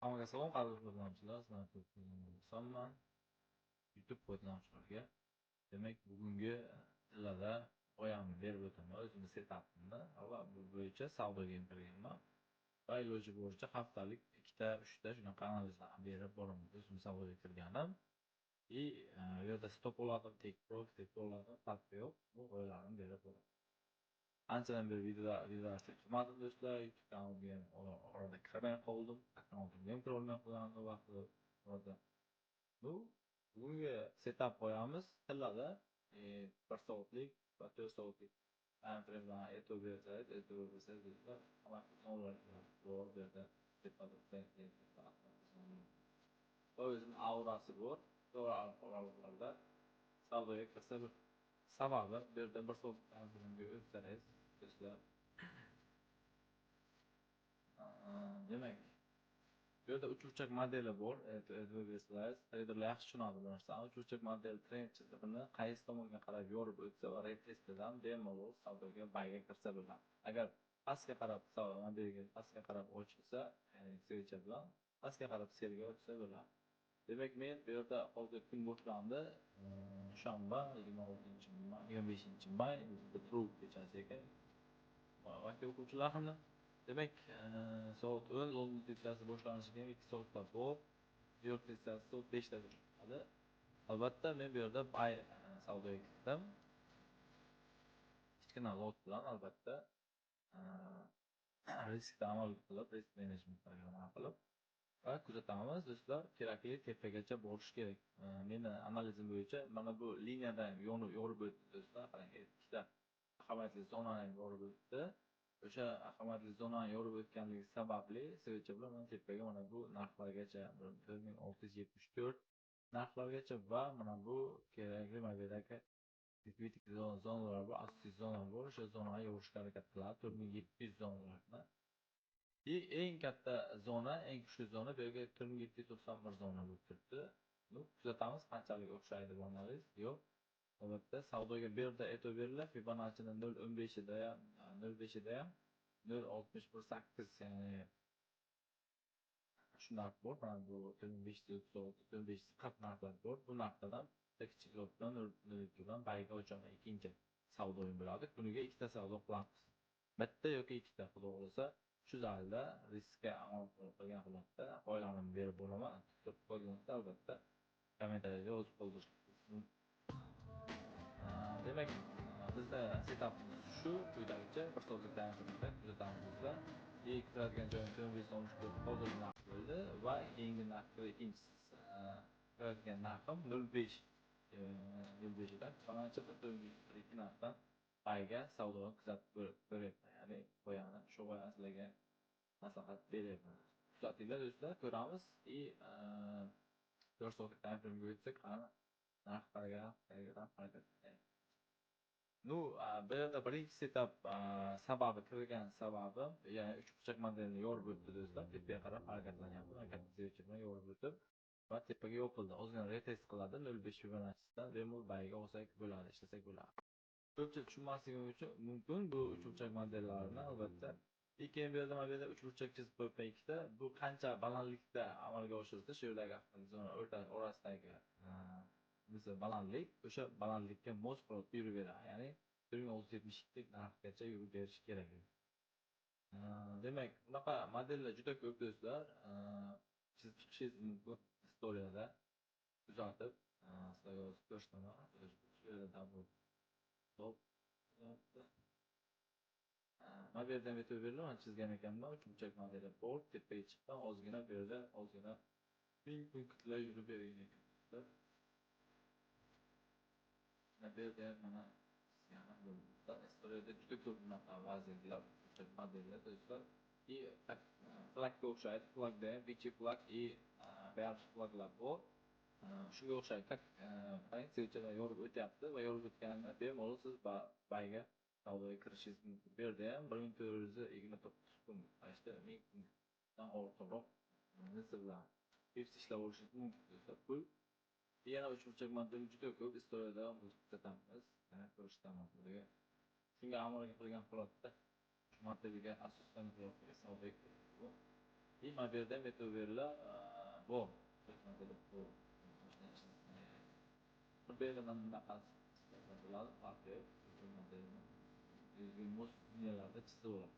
Hammaga salom, qadrli foydalanuvchilar. Sizlarni Husanman YouTube foydalanuvchilariga. Demak, bugungi tillada g'oyamni berib o'taman. O'zimni setapimni va bu bo'yicha savdoga kirganman. Va iloji boricha haftalik 2-3 ta shunaqa analizlarni berib boraman. O'zim savdoga kirganim. Bu yerda stop oladim, take profit, take oladim, farqi yo'q. Bu g'oyalarimni berib boraman. Anchadan beri videolar chekmadim do'stlar. YouTube kanalimga ham orada kiramay qoldim. Akkauntimga ham kirolmay qolgandim vaqtida. Bu bugungi setup qo'yamiz. Tillada 1 soatlik va 4 soatlik time frame bilan e'tibor bersangiz do'stlar, hamma bor bu yerda o'zini aurasi bor. Oralarda savdoga kirsa bir sababi bu yerda 1 soat time frame'ga o'tsangiz do'stlar. Demak, bu yerda uchuvchak modeli bor. E'tibor bersangiz, traderlar yaxshi tushunadi bu narsani. Uchuvchak model trend chizig'ini qaysi tomonga qarab yorib o'tsa va retestdan bemalol savdoga bayga kirsa bo'ladi. Agar pastga qarab modelga pastga qarab ochilsa, ya'ni switch bilan pastga qarab selga o'tsa bo'ladi. Demak, men bu yerda hozir kun boshlandi. Dushanba 25-may Petru kechasi ekan. Vaqt o'quvchilarimni demak, soat 10 kechasi boshlanishiga 2 soatlar bor. Diyor kechasi soat 5 da bo'ladi. Albatta men bu yerda bay savdoga kirdim. Kichkina lot bilan albatta riskda amal qilib, risk menejmentga amal qilib va kuzatamiz do'stlar, kerakli tepagacha borish kerak. Meni analizim bo'yicha mana bu liniyadan yorib o'tdi do'stlar. Qarang, ikkita ahamiyatli zonani yorib o'tdi. O'sha ahamiyatli zonani yorib o'tganligi sababli switch bilan mana tepaga mana bu narxlargacha 4674 narxlargacha va mana bu kerakli mabedagi kritik zonalar bor, asosiy zonalar bor. O'sha zonaga yorishga harakat qiladi. 4700 zonalarni. Eng katta zona, eng kuchli zona bu yerga 4791 zona bo'lib turibdi. Bu kuzatamiz qanchalik o'xshaydi bu analiz. Yo'q. Albatta savdoga bu yerda e'tibor beringlar. Fibonacci'ni 0.15 da ham 0.5 da ham 0.618 ya'ni shu narx bor. Mana bu 4540 narxlar bor. Bu narxdan kichik lotdan 0.2 dan bayga o'chaman. Ikkinchi savdo o'yin bo'ladi. Kuniga ikkita savdo qilamiz. Bitta yoki ikkita xudo xolasa shu zalda riskka amal qilgan holatda oilalarni berib bo'laman. Tutib qo'yganingizda albatta kommentariyada yozib qoldirishingiz. Demak, bizda setapimiz shu quyidagicha bir soatlik tayyorgarlikda kuzatamizda kiradigan joyimiz 1514 hozirgi narx bo'ldi va keyingi narxga ikkinchisi kiradigan narxim 05 dan qancha 1 narxdan bayga savdoni kuzatib ko'ryapman. Ya'ni qo'yani shu qo'yani sizlarga maslahat beryapman. Kuzatinglar do'stlar, ko'ramiz. 4 soatlik time frame'ga o'tsak, qani narxlarga harakat qilamiz. Bu yerda birinchi setup sababi kirgan sababi, ya'ni uchburchak modelni yorib o'tdi do'stlar. Tepaga qarab harakatlanyapti. Katta switch bilan yorib o'tib va tepaga yopildi. Ozgina retest qiladi. 0.5 Fibonacci'dan bemalol bayga olsak bo'ladi, ishlasak bo'ladi. Ko'pchilik tushunmasligi uchun mumkin bu uchburchak modellarini albatta. Lekin bu yerda mana uchburchak chizib qo'yibman ikkita. Bu qancha balandlikda amalga oshirsa, shu yerdagi zona orasidagi bizda balandlik o'sha balandlikka mos qilib yuraveradi. Ya'ni 1672 narxgacha yurib berish kerak. Demak, bunaqa modellar juda ko'p do'stlar. Chizib chiqishingiz mumkin istoriyada kuzatib, sizlarga yozib ko'rsataman. Shu yerda tablo. Hop. Mana bu yerdan e'tibor beringlar, men chizgan ekanman. Uchburchak modeli bor, tepaga chiqqan, ozgina bu yerda ozgina punktlar yurib bergan ekan. Bu yerda mana istoriyada juda ko'p bunaqa vaziyatlar, modellar do'stlar. Flagga o'xshaydi, flagda ham bichi flag bearish flaglar bor. Shunga o'xshaydi, switchlar yorib o'tyapti va yorib o'tganida bemalol siz bayga savdoga kirishingiz mumkin. Bu yerda ham 1429 kun, işte 1000 kundan ortiqroq nisblar ishlab olishingiz mumkin do'stlar. Pul yana uchburchak modeli juda ko'p istoriyada kuzatamiz. Ko'rsataman sizlarga. Shunga amal qilgan holatda shu modelga asoslanib savdoga Mana bu yerda metaverlar bor. Bu yerda bunaqasi bo'ladi, farqi muz binolarda chizib oladi.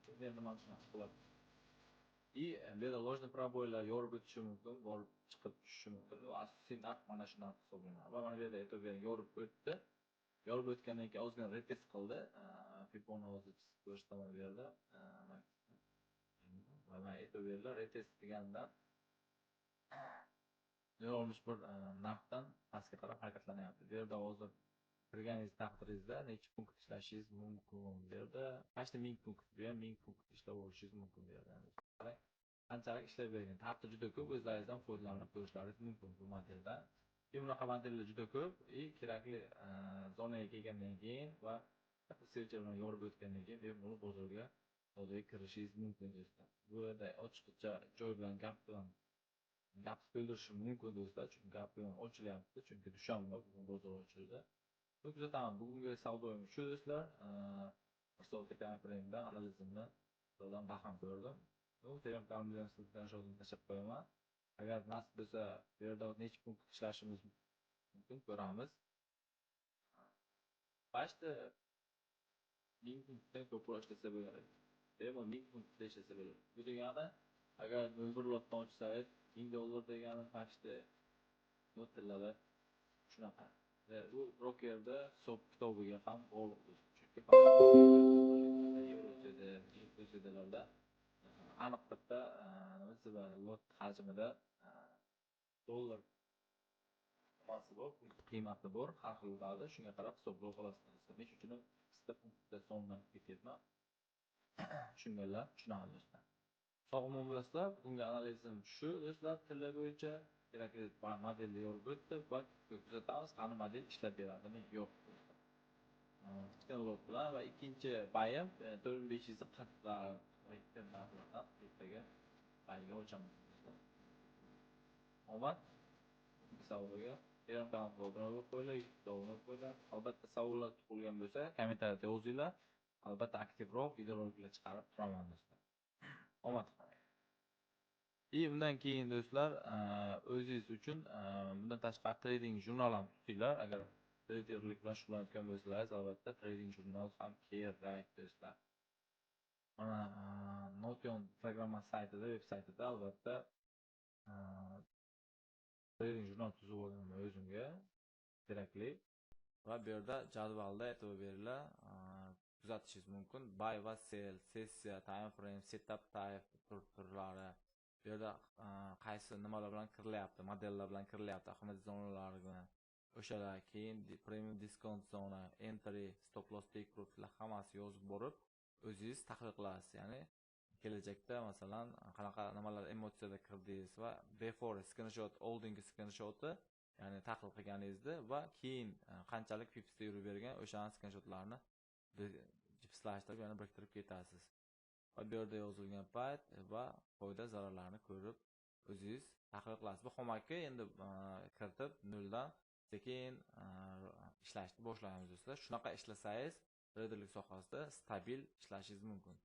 Bu yerda mana shunaqa bo'ladi. И bu yerda ложный пробойlar yorib o'tishi mumkin, borib chiqib tushishi mumkin. Asosiy narx mana shu narx hisoblanadi. Va mana bu yerda aytib yorib o'tdi. Yorib o'tgandan keyin ozgina retest qildi. Piponi hozir chizib ko'rsataman bu yerda. Mana aytib berdilar, retest degandan yo'lmish bir narxdan pastga qarab harakatlanyapti. Bu yerda hozir kirganingiz taqdiringizda necha punkt ishlashingiz mumkin. Bu yerda qancha ming punkt, bu ham 1000 punkt ishlab olishingiz mumkin bu yerda. Qarang, qanchalik ishlab bergan. Tarixda juda ko'p, o'zlaringizdan foydalanib ko'rishlaringiz mumkin bu modeldan. Bunaqa modellar juda ko'p, kerakli zonaga kelgandan keyin va server bilan yorib o'tgandan keyin bemalol bozorga savdoga kirishingiz mumkin do'stlar. Bu yerda ochiqcha joy bilan gap o'ldirishi mumkin do'stlar, chunki gap bilan ochilyapti, chunki dushanba bugun bozor ochildi. Kuzataman, bugungi savdoim shu do'stlar. Hisobga tayyorlayimda analizimni sizlardan baham ko'rdim. Telegram kanalimdan sizlardan shunday tashlab qo'yaman. Agar nasib bo'lsa, bu yerda necha punkt ishlashimiz mumkin ko'ramiz. Başta 1000 punktdan ko'proq ishlasa bo'ladi. Bemalol 1000 punktda ishlasa bo'ladi. Bu degani agar 1 lotdan ochsangiz $1000 degani başta notalar shunaqa. Va bu brokerda hisob kitobiga ham bog'liq. Chunki yevrolarda aniq bitta nima deyiladi, lot hajmida dollar qimati bor, qiymati bor, har xil bo'ladi. Shunga qarab hisoblab olasiz. Men uchun ikkita punktda sonlanib ketyapman. Tushunganlar, tushunadi do'stlar. Sog' omon bo'lasizlar. Bunga analizim shu do'stlar, tillar bo'yicha kerakli modelni yorib o'tdi va kuzatamiz, qani model ishlab beradimi, yo'q. Kichkina lot bilan va ikkinchi bayim 4540 lar narxlardan ertaga bayga o'chaman. Omad savdoga Telegram kanalimga obuna bo'lib qo'yinglar, YouTube'da obuna bo'linglar. Albatta savollar tug'ilgan bo'lsa, kommentariyada yozinglar. Albatta aktivroq videoroliklar chiqarib turaman do'stlar. Omad. Undan keyin do'stlar, o'zingiz uchun bundan tashqari trading jurnal ham tutinglar. Agar traderlik bilan shug'ullanayotgan bo'lsangiz, albatta trading jurnal ham kerak do'stlar. Mana Notion programma saytida, veb saytida albatta trading jurnal tuzib olganman o'zimga kerakli. Va bu yerda jadvalda aytib beriladi, kuzatishingiz mumkin. Buy va sell, sessiya, time frame, setup type turlari. Bu yerda qaysi nimalar bilan kirilyapti, modellar bilan kirilyapti, avtomatik zonalar bilan. O'shalar, keyin premium discount zona, entry, stop loss, take profitlar hammasi yozib borib, o'zingiz tahlil qilasiz. Ya'ni kelajakda masalan qanaqa nimalar emotsiyada kirdingiz va before screenshot, holding screenshoti, ya'ni tahlil qilganingizni va keyin qanchalik pipsda yurib bergan o'sha screenshotlarni jipslashtirib, yana biriktirib ketasiz. Va bu yerda yozilgan payt va foyda zararlarni ko'rib o'zingiz tahlil qilasiz. Bu xomaki endi kiritib noldan sekin ishlashni boshlaymiz do'stlar. Shunaqa ishlasangiz, traderlik sohasida stabil ishlashingiz mumkin.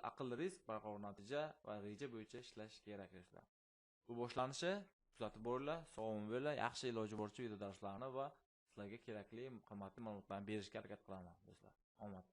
Aql risk barqaror natija va reja bo'yicha ishlash kerak do'stlar. Bu boshlanishi, kuzatib boringlar, sog'lom bo'linglar, yaxshi iloji boricha video darslarni va sizlarga kerakli qimmatli ma'lumotlarni berishga harakat qilaman do'stlar. Omad.